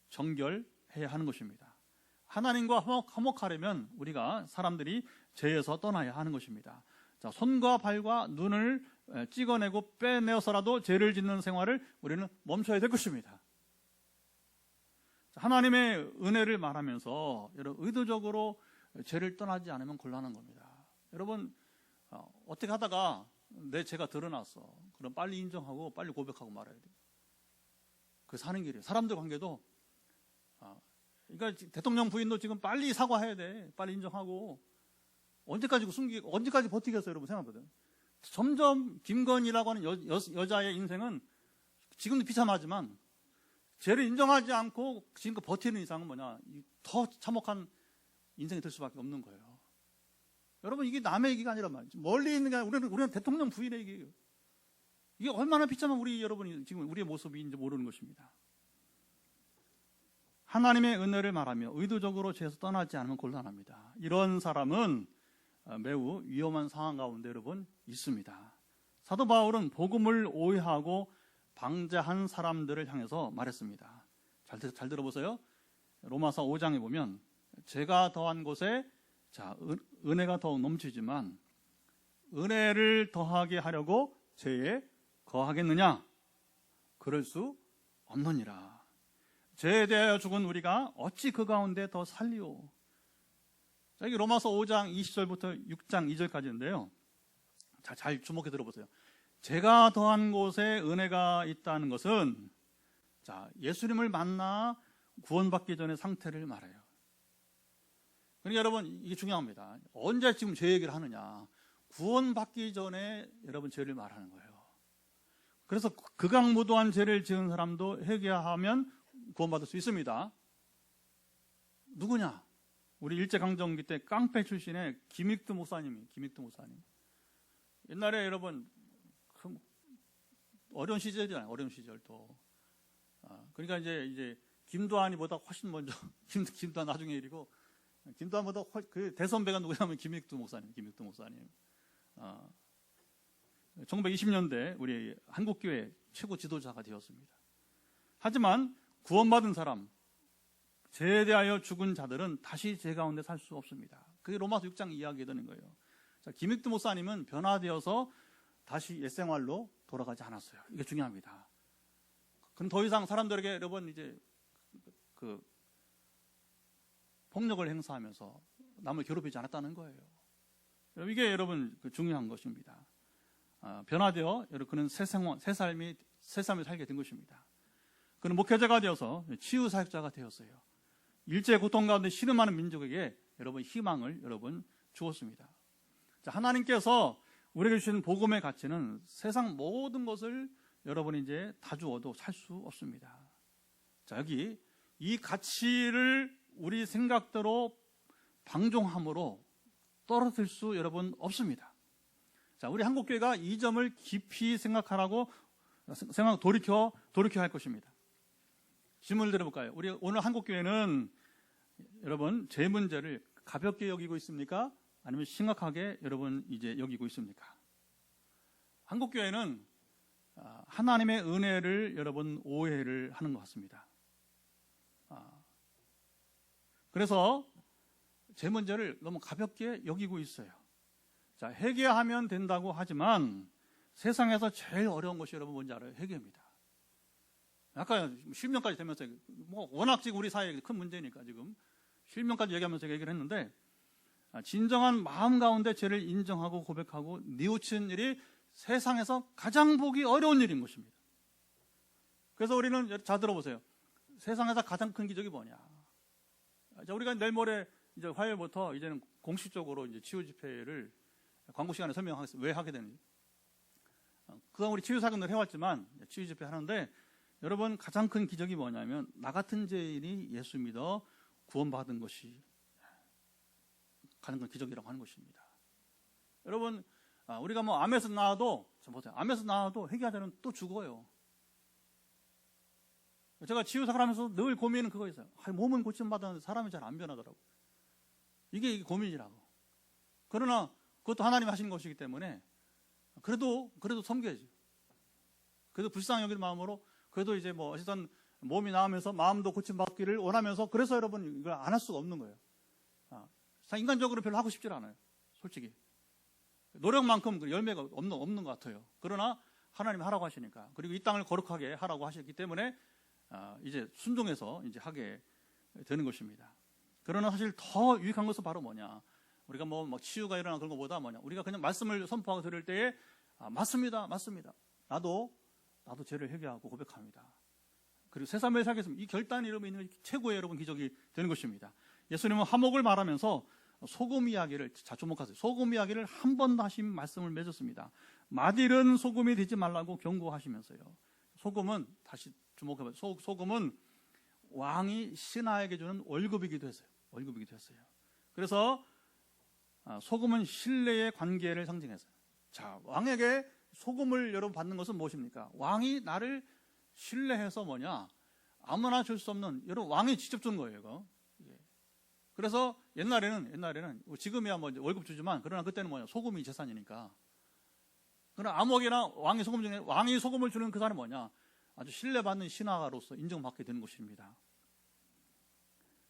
정결해야 하는 것입니다. 하나님과 화목하려면 우리가 사람들이 죄에서 떠나야 하는 것입니다. 자, 손과 발과 눈을 찍어내고 빼내어서라도 죄를 짓는 생활을 우리는 멈춰야 될 것입니다. 하나님의 은혜를 말하면서 여러분 의도적으로 죄를 떠나지 않으면 곤란한 겁니다. 여러분 어떻게 하다가 내 죄가 드러났어. 그럼 빨리 인정하고 빨리 고백하고 말아야 돼요. 그 사는 길이에요. 사람들 관계도 그러니까 대통령 부인도 지금 빨리 사과해야 돼. 빨리 인정하고 언제까지 언제까지 버티겠어요, 여러분 생각보다. 점점 김건희라고 하는 여자의 인생은 지금도 비참하지만 죄를 인정하지 않고 지금껏 버티는 이상은 뭐냐? 더 참혹한 인생이 될 수밖에 없는 거예요. 여러분 이게 남의 얘기가 아니란 말이죠. 멀리 있는 게 아니라 우리는 대통령 부인의 얘기예요. 이게 얼마나 비참한 여러분이 지금 우리의 모습인지 모르는 것입니다. 하나님의 은혜를 말하며 의도적으로 죄에서 떠나지 않으면 곤란합니다. 이런 사람은 매우 위험한 상황 가운데 여러분 있습니다. 사도 바울은 복음을 오해하고 방자한 사람들을 향해서 말했습니다. 잘 들어보세요. 로마서 5장에 보면 죄가 더한 곳에 은혜가 더욱 넘치지만 은혜를 더하게 하려고 죄에 거하겠느냐? 그럴 수 없느니라. 죄에 대하여 죽은 우리가 어찌 그 가운데 더 살리오? 여기 로마서 5장 20절부터 6장 2절까지인데요. 자, 잘 주목해 들어보세요. 죄가 더한 곳에 은혜가 있다는 것은 예수님을 만나 구원받기 전의 상태를 말해요. 그러니까 여러분 이게 중요합니다. 언제 지금 죄 얘기를 하느냐? 구원받기 전에 여러분 죄를 말하는 거예요. 그래서 극악무도한 죄를 지은 사람도 회개하면 구원받을 수 있습니다. 누구냐? 우리 일제강점기 때 깡패 출신의 김익두 목사님. 옛날에 여러분 어려운 시절이잖아요. 어려운 시절도. 그러니까 이제 김도한이보다 훨씬 먼저 김도한 나중에 일이고 김도한보다 그 대선배가 누구냐면 김익두 목사님. 1920년대 우리 한국교회 최고 지도자가 되었습니다. 하지만 구원받은 사람, 죄에 대하여 죽은 자들은 다시 죄 가운데 살 수 없습니다. 그게 로마서 6장 이야기가 되는 거예요. 자, 김익두 목사님은 변화되어서 다시 옛생활로 돌아가지 않았어요. 이게 중요합니다. 그럼 더 이상 사람들에게 여러분 이제 그 폭력을 행사하면서 남을 괴롭히지 않았다는 거예요. 이게 여러분 중요한 것입니다. 변화되어 그는 새 삶을 살게 된 것입니다. 그는 목회자가 되어서 치유 사역자가 되었어요. 일제 고통 가운데 신음하는 민족에게 여러분 희망을 여러분 주었습니다. 자, 하나님께서 우리에게 주신 복음의 가치는 세상 모든 것을 여러분이 이제 다 주어도 살 수 없습니다. 자, 여기 이 가치를 우리 생각대로 방종함으로 떨어뜨릴 수 여러분 없습니다. 자, 우리 한국교회가 이 점을 깊이 생각하라고 돌이켜야 할 것입니다. 질문을 드려볼까요? 우리 오늘 한국교회는 여러분 제 문제를 가볍게 여기고 있습니까? 아니면 심각하게 여러분 이제 여기고 있습니까? 한국교회는 하나님의 은혜를 여러분 오해를 하는 것 같습니다. 그래서 제 문제를 너무 가볍게 여기고 있어요. 자, 회개하면 된다고 하지만 세상에서 제일 어려운 것이 여러분 뭔지 알아요? 회개입니다. 아까 실명까지 되면서 뭐 워낙 지금 우리 사회에 큰 문제니까 지금 실명까지 얘기하면서 얘기를 했는데, 진정한 마음 가운데 죄를 인정하고 고백하고 뉘우치는 일이 세상에서 가장 보기 어려운 일인 것입니다. 그래서 우리는 잘 들어보세요. 세상에서 가장 큰 기적이 뭐냐? 자, 우리가 내일 모레 이제 화요일부터 이제는 공식적으로 이제 치유 집회를 광고 시간에 설명하겠습니다. 왜 하게 되는지. 그동안 우리 치유 사역을 해왔지만 치유 집회 하는데, 여러분 가장 큰 기적이 뭐냐면 나 같은 죄인이 예수 믿어 구원받은 것이 가장 큰 기적이라고 하는 것입니다. 여러분 우리가 뭐 암에서 나와도, 보세요, 암에서 나와도 회개하자면 또 죽어요. 제가 치유사를 하면서 늘 고민은 그거 있어요. 몸은 고침받았는데 사람이 잘 안 변하더라고. 이게 고민이라고. 그러나 그것도 하나님이 하시는 것이기 때문에 그래도 섬겨야지. 그래도 불쌍히 여기는 마음으로, 그래도 이제 뭐 어쨌든 몸이 나오면서 마음도 고침받기를 원하면서, 그래서 여러분 이걸 안 할 수가 없는 거예요. 인간적으로 별로 하고 싶지 않아요. 솔직히 노력만큼 그 열매가 없는 것 같아요. 그러나 하나님이 하라고 하시니까, 그리고 이 땅을 거룩하게 하라고 하셨기 때문에 이제 순종해서 이제 하게 되는 것입니다. 그러나 사실 더 유익한 것은 바로 뭐냐? 우리가 뭐 치유가 일어나는 그런 것보다 뭐냐? 우리가 그냥 말씀을 선포하고 들을 때에 맞습니다. 나도 죄를 회개하고 고백합니다. 그리고 새삼을 살겠습니다. 이 결단이 여러분 있는 최고의 여러분 기적이 되는 것입니다. 예수님은 화목을 말하면서 소금 이야기를, 자 주목하세요. 소금 이야기를 한 번 더 하신 말씀을 맺었습니다. 맏일은 소금이 되지 말라고 경고하시면서요. 소금은, 다시 주목해봐요. 소금은 왕이 신하에게 주는 월급이기도 했어요. 그래서 소금은 신뢰의 관계를 상징했어요. 자, 왕에게 소금을 여러분 받는 것은 무엇입니까? 왕이 나를 신뢰해서 뭐냐? 아무나 줄 수 없는, 여러분 왕이 직접 준 거예요, 이거. 그래서 옛날에는 지금이야 뭐 월급 주지만, 그러나 그때는 뭐냐? 소금이 재산이니까. 그러나 아무에게나 왕이 소금을 주는 그 사람이 뭐냐? 아주 신뢰받는 신하로서 인정받게 되는 것입니다.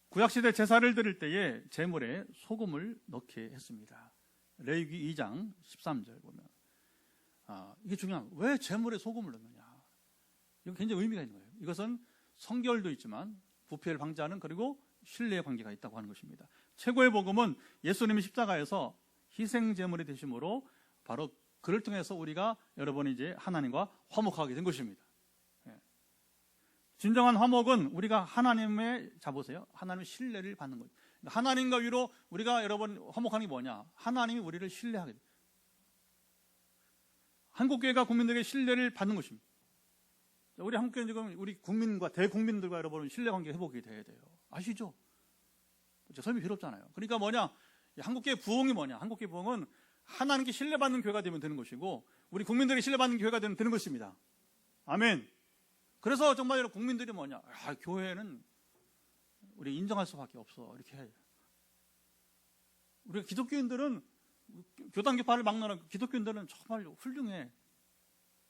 구약시대 제사를 드릴 때에 제물에 소금을 넣게 했습니다. 레위기 2장 13절 보면 이게 중요한, 왜 제물에 소금을 넣느냐? 이거 굉장히 의미가 있는 거예요. 이것은 성결도 있지만 부패를 방지하는, 그리고 신뢰의 관계가 있다고 하는 것입니다. 최고의 복음은 예수님이 십자가에서 희생 제물이 되심으로 바로 그를 통해서 우리가 여러분 이제 하나님과 화목하게 된 것입니다. 진정한 화목은 우리가 하나님의, 자보세요, 하나님의 신뢰를 받는 거예요. 하나님과 위로 우리가 여러분 화목하는 게 뭐냐? 하나님이 우리를 신뢰하게 돼요. 한국교회가 국민들에게 신뢰를 받는 것입니다. 우리 한국교회는 지금 우리 국민과 대국민들과 여러분 신뢰관계 회복이 돼야 돼요. 아시죠? 설명이 필요 없잖아요. 그러니까 뭐냐? 한국교회 부흥이 뭐냐? 한국교회 부흥은 하나님께 신뢰받는 교회가 되면 되는 것이고, 우리 국민들이 신뢰받는 교회가 되면 되는 것입니다. 아멘. 그래서 정말 여러분 국민들이 뭐냐? 교회는 우리 인정할 수밖에 없어. 이렇게 해요. 우리가 기독교인들은, 교단교파를 막론한 기독교인들은 정말 훌륭해.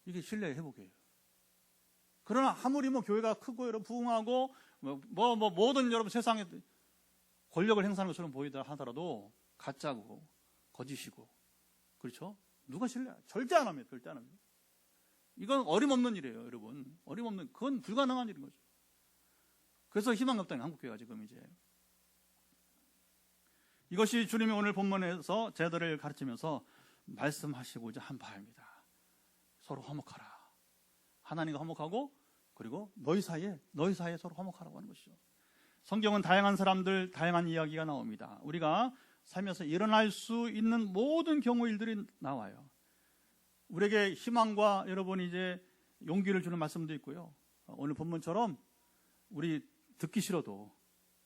이게 신뢰의 회복이에요. 그러나 아무리 뭐 교회가 크고 여러분 부흥하고 모든 여러분 세상에 권력을 행사하는 것처럼 보이다 하더라도 가짜고 거짓이고, 그렇죠? 누가 신뢰? 절대 안 합니다. 절대 안 합니다. 이건 어림없는 일이에요, 여러분. 그건 불가능한 일인 거죠. 그래서 희망이 없다는 한국교회가 지금 이제. 이것이 주님이 오늘 본문에서 제자들을 가르치면서 말씀하시고자 한 바입니다. 서로 화목하라. 하나님과 화목하고, 그리고 너희 사이에 서로 화목하라고 하는 것이죠. 성경은 다양한 사람들, 다양한 이야기가 나옵니다. 우리가 살면서 일어날 수 있는 모든 경우 일들이 나와요. 우리에게 희망과 여러분 이제 용기를 주는 말씀도 있고요. 오늘 본문처럼 우리 듣기 싫어도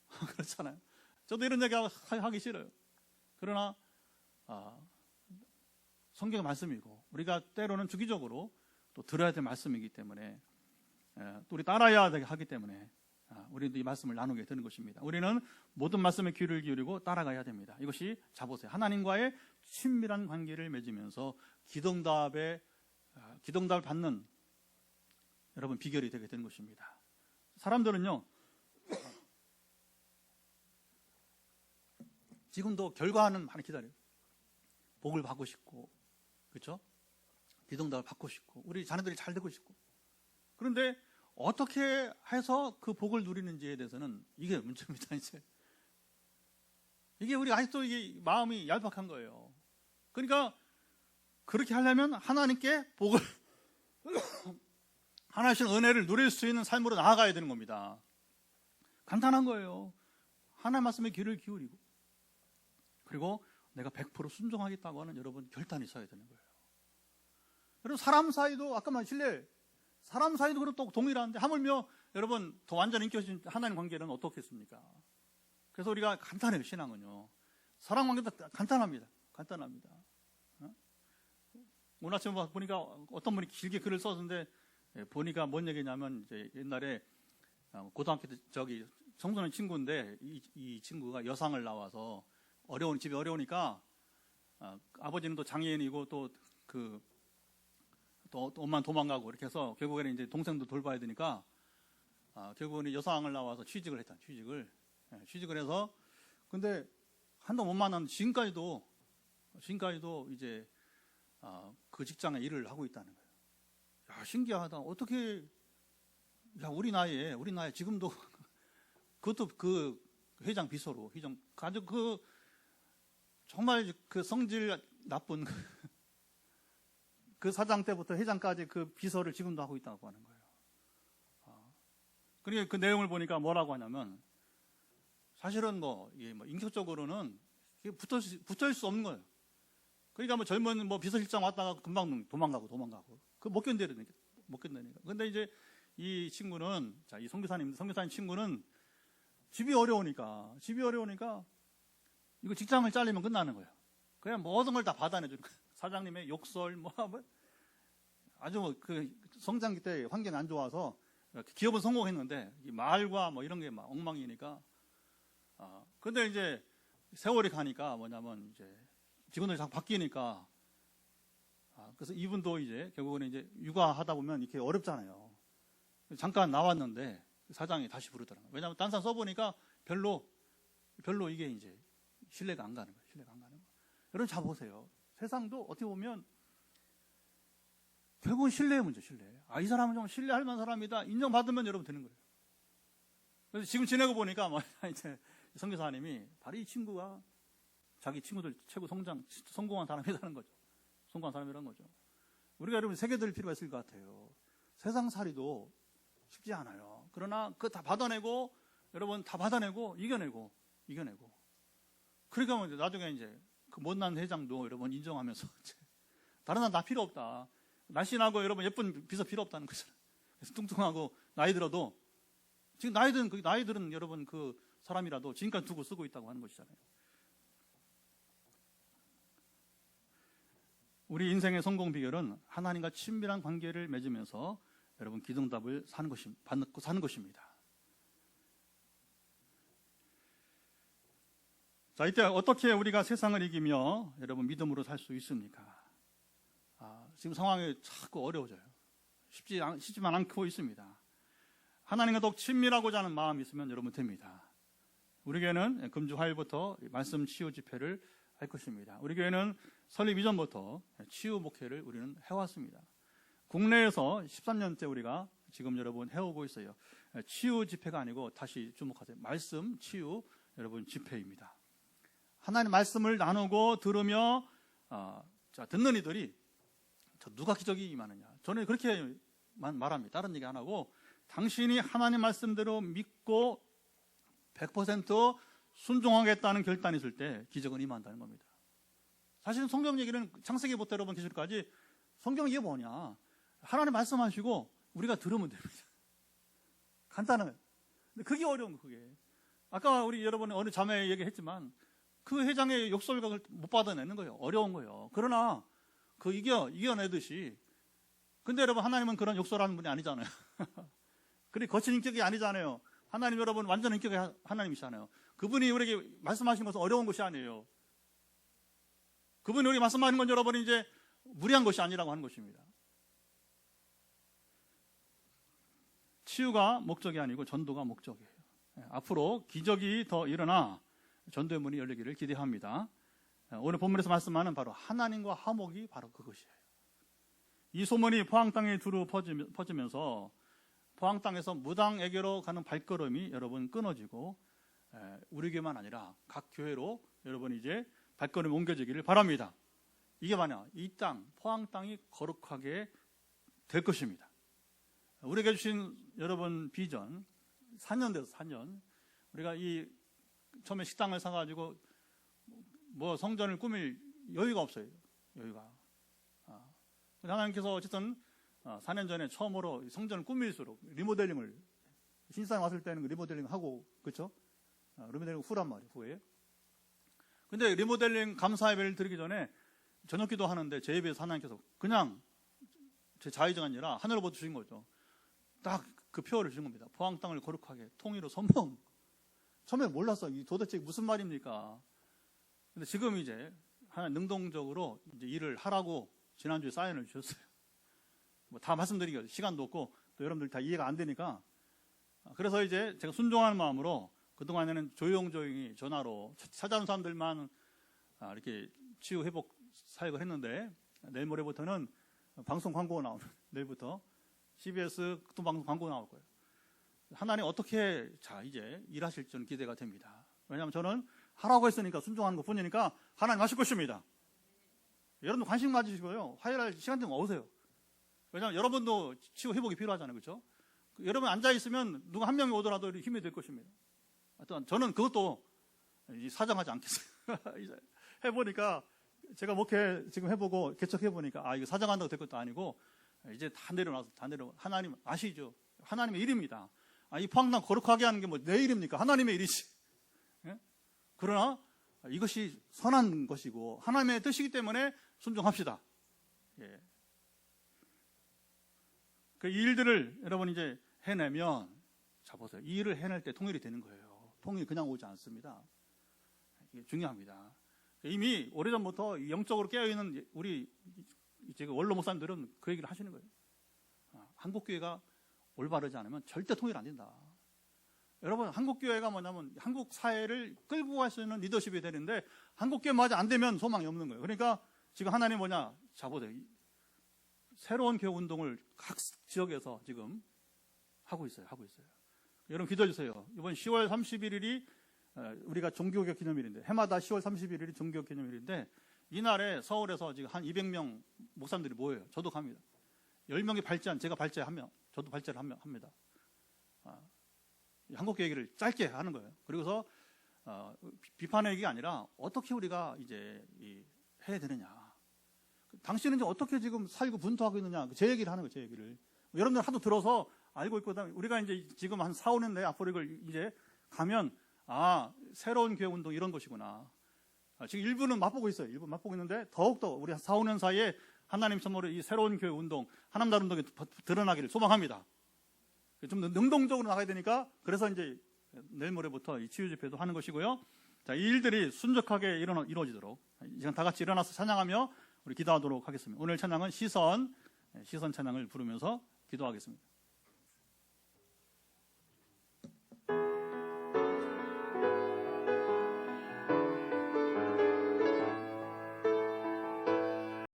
그렇잖아요. 저도 이런 얘기 하기 싫어요. 그러나 성경의 말씀이고 우리가 때로는 주기적으로 또 들어야 될 말씀이기 때문에 또 우리 따라야 하기 때문에 우리도 이 말씀을 나누게 되는 것입니다. 우리는 모든 말씀에 귀를 기울이고 따라가야 됩니다. 이것이 자보세요. 하나님과의 친밀한 관계를 맺으면서 기도응답을 받는 여러분 비결이 되게 되는 것입니다. 사람들은요 지금도 결과는 많이 기다려요. 복을 받고 싶고, 그렇죠? 기도응답을 받고 싶고, 우리 자녀들이 잘 되고 싶고. 그런데 어떻게 해서 그 복을 누리는지에 대해서는 이게 문제입니다. 이게 우리 아직도 이게 마음이 얄팍한 거예요. 그러니까 그렇게 하려면 하나님께 복을 하나님 은혜를 누릴 수 있는 삶으로 나아가야 되는 겁니다. 간단한 거예요. 하나님 말씀에 귀를 기울이고 그리고 내가 100% 순종하겠다고 하는 여러분 결단이 있어야 되는 거예요. 여러분 사람 사이도 아까 말했을래 사람 사이도 그렇고 동일한데 하물며 여러분 더 완전 인격적인 하나님 관계는 어떻겠습니까? 그래서 우리가 간단해요. 신앙은요. 사람 관계도 간단합니다. 오늘 아침에 보니까 어떤 분이 길게 글을 썼는데 보니까 뭔 얘기냐면 이제 옛날에 고등학교 때 청소년 친구인데 이 친구가 여상을 나와서 집이 어려우니까 아버지는 또 장애인이고 또 엄마는 도망가고 이렇게 해서 결국에는 이제 동생도 돌봐야 되니까 결국에는 여상을 나와서 취직을 해서 근데 한도 못 만났는데 지금까지도 이제 그 직장에 일을 하고 있다는 거예요. 야, 신기하다. 어떻게 우리 나이에 지금도 그것도 그 회장 비서로 아주 정말 그 성질 나쁜 그 사장 때부터 회장까지 그 비서를 지금도 하고 있다고 하는 거예요. 그러니까 그 내용을 보니까 뭐라고 하냐면 사실은 이게 인격적으로는 붙어있을 수 없는 거예요. 그러니까 젊은 비서실장 왔다가 금방 도망가고 그 못 견디니까. 근데 이제 이 친구는 이 선교사님 친구는 집이 어려우니까 이거 직장을 잘리면 끝나는 거예요. 그냥 모든 걸 다 받아내주는 거예요. 사장님의 욕설 아주 그 성장기 때 환경이 안 좋아서 기업은 성공했는데 이 말과 이런 게 막 엉망이니까 근데 이제 세월이 가니까 뭐냐면 이제 직원들이 자꾸 바뀌니까 그래서 이분도 이제 결국은 이제 육아하다 보면 이렇게 어렵잖아요. 잠깐 나왔는데 사장이 다시 부르더라고요. 왜냐하면 딴 사람 써보니까 별로 이게 이제 신뢰가 안 가는 거예요. 여러분 잘 보세요. 세상도 어떻게 보면 결국은 신뢰의 문제, 이 사람은 좀 신뢰할 만한 사람이다. 인정받으면 여러분 되는 거예요. 그래서 지금 지내고 보니까 이제 선교사님이 바로 이 친구가 자기 친구들 최고 성공한 사람이라는 거죠. 우리가 여러분 새겨들 필요가 있을 것 같아요. 세상 살이도 쉽지 않아요. 그러나 그거 다 받아내고 여러분 다 받아내고 이겨내고 그러니까 나중에 이제 그 못난 회장도 여러분 인정하면서 다른 사람 다 필요 없다. 날씬하고 여러분 예쁜 비서 필요 없다는 거잖아요. 그래서 뚱뚱하고 나이 들어도 지금 나이들은 여러분 그 사람이라도 지금까지 두고 쓰고 있다고 하는 것이잖아요. 우리 인생의 성공 비결은 하나님과 친밀한 관계를 맺으면서 여러분 기도응답을 받고 사는 것입니다. 자, 이때 어떻게 우리가 세상을 이기며 여러분 믿음으로 살 수 있습니까? 지금 상황이 자꾸 어려워져요. 쉽지만 않고 있습니다. 하나님과 더욱 친밀하고자 하는 마음이 있으면 여러분 됩니다. 우리 교회는 금주 화요일부터 말씀 치유 집회를 할 것입니다. 우리 교회는 설립 이전부터 치유 목회를 우리는 해왔습니다. 국내에서 13년째 우리가 지금 여러분 해오고 있어요. 치유 집회가 아니고 다시 주목하세요. 말씀 치유 여러분 집회입니다. 하나님 말씀을 나누고 들으며 듣는 이들이 누가 기적이 임하느냐. 저는 그렇게 말합니다. 다른 얘기 안 하고 당신이 하나님 말씀대로 믿고 100% 순종하겠다는 결단이 있을 때 기적은 임한다는 겁니다. 사실 성경 얘기는 창세기부터 여러분 기술까지 성경 이게 뭐냐? 하나님 말씀하시고 우리가 들으면 됩니다. 간단해요. 근데 그게 어려운 거 그게. 아까 우리 여러분 어느 자매 얘기했지만 그 회장의 욕설각을 못 받아내는 거예요. 어려운 거예요. 그러나 그 이겨내듯이. 근데 여러분 하나님은 그런 욕설하는 분이 아니잖아요. 그리 거친 인격이 아니잖아요. 하나님 여러분 완전 인격의 하나님이시잖아요. 그분이 우리에게 말씀하신 것은 어려운 것이 아니에요. 그분이 우리에게 말씀하는 건 여러분이 이제 무리한 것이 아니라고 하는 것입니다. 치유가 목적이 아니고 전도가 목적이에요. 앞으로 기적이 더 일어나 전도의 문이 열리기를 기대합니다. 오늘 본문에서 말씀하는 바로 하나님과 화목이 바로 그것이에요. 이 소문이 포항 땅에 두루 퍼지면서 포항 땅에서 무당에게로 가는 발걸음이 여러분 끊어지고 우리 교회만 아니라 각 교회로 여러분 이제 발걸음이 옮겨지기를 바랍니다. 이게 뭐냐? 이 땅, 포항 땅이 거룩하게 될 것입니다. 우리에게 주신 여러분 비전 4년 돼서 4년 우리가 이 처음에 식당을 사가지고 뭐 성전을 꾸밀 여유가 없어요. 여유가. 하나님께서 어쨌든 4년 전에 처음으로 성전을 꾸밀수록 리모델링을 신상 왔을 때는 리모델링 하고 그렇죠? 리모델링 후란 말이에요. 후에. 근데 리모델링 감사 예배를 드리기 전에 저녁기도 하는데 제 예배에서 하나님께서 그냥 제 자의가 아니라 하늘로부터 주신 거죠. 딱 그 표어를 주신 겁니다. 포항 땅을 거룩하게 통일로 선봉. 처음에 몰랐어. 이 도대체 무슨 말입니까? 근데 지금 이제 하나 능동적으로 이제 일을 하라고 지난주에 사인을 주셨어요. 뭐 다 말씀드리기 시간도 없고 또 여러분들 다 이해가 안 되니까 그래서 이제 제가 순종하는 마음으로 그동안에는 조용히 전화로 찾아오는 사람들만 이렇게 치유 회복 사역을 했는데 내일 모레부터는 방송 광고가 나오는 내일부터 CBS 또 방송 광고 나올 거예요. 하나님 어떻게 자 이제 일하실지 저는 기대가 됩니다. 왜냐하면 저는 하라고 했으니까 순종하는 것 뿐이니까 하나님 하실 것입니다. 여러분도 관심 가지시고요. 화요일날 시간 되면 오세요. 왜냐하면 여러분도 치유 회복이 필요하잖아요. 그렇죠? 여러분 앉아있으면 누가 한 명이 오더라도 힘이 될 것입니다. 하여튼 저는 그것도 사정하지 않겠어요. 이제 해보니까 제가 목회 지금 해보고 개척해보니까 이거 사정한다고 될 것도 아니고 이제 다 내려놔서 하나님 아시죠? 하나님의 일입니다. 이 포항당 거룩하게 하는 게 뭐 내 일입니까? 하나님의 일이지. 예? 그러나 이것이 선한 것이고 하나님의 뜻이기 때문에 순종합시다. 예. 그 일들을 여러분 이제 해내면 자 보세요. 이 일을 해낼 때 통일이 되는 거예요. 통일이 그냥 오지 않습니다. 이게 중요합니다. 이미 오래전부터 영적으로 깨어있는 우리 지금 원로 목사님들은 그 얘기를 하시는 거예요. 한국교회가 올바르지 않으면 절대 통일 안 된다. 여러분 한국교회가 뭐냐면 한국 사회를 끌고 갈 수 있는 리더십이 되는데 한국교회마저 안 되면 소망이 없는 거예요. 그러니까 지금 하나님 뭐냐? 자 보세요. 새로운 교회 운동을 각 지역에서 지금 하고 있어요. 여러분 기도해 주세요. 이번 10월 31일이 우리가 종교개혁 기념일인데 해마다 10월 31일이 종교개혁 기념일인데 이날에 서울에서 지금 한 200명 목사님들이 모여요. 저도 갑니다. 10명이 발제한 제가 발제 한 명, 저도 발제를 합니다. 한국 얘기를 짧게 하는 거예요. 그리고서 비판의 얘기가 아니라 어떻게 우리가 이제 해야 되느냐. 당신은 이제 어떻게 지금 살고 분투하고 있느냐. 제 얘기를 하는 거예요. 제 얘기를. 여러분들 하도 들어서 알고 있고 우리가 이제 지금 한 4, 5년 내에 앞으로 이걸 이제 가면 새로운 교회 운동 이런 것이구나. 지금 일부는 맛보고 있어요. 일부 맛보고 있는데 더욱더 우리 4, 5년 사이에 하나님 선물로 이 새로운 교회 운동, 하나님 나라 운동이 드러나기를 소망합니다. 좀 능동적으로 나가야 되니까 그래서 이제 내일 모레부터 이 치유 집회도 하는 것이고요. 자, 이 일들이 순적하게 이루어지도록 이제 다 같이 일어나서 찬양하며 우리 기도하도록 하겠습니다. 오늘 찬양은 시선 찬양을 부르면서 기도하겠습니다.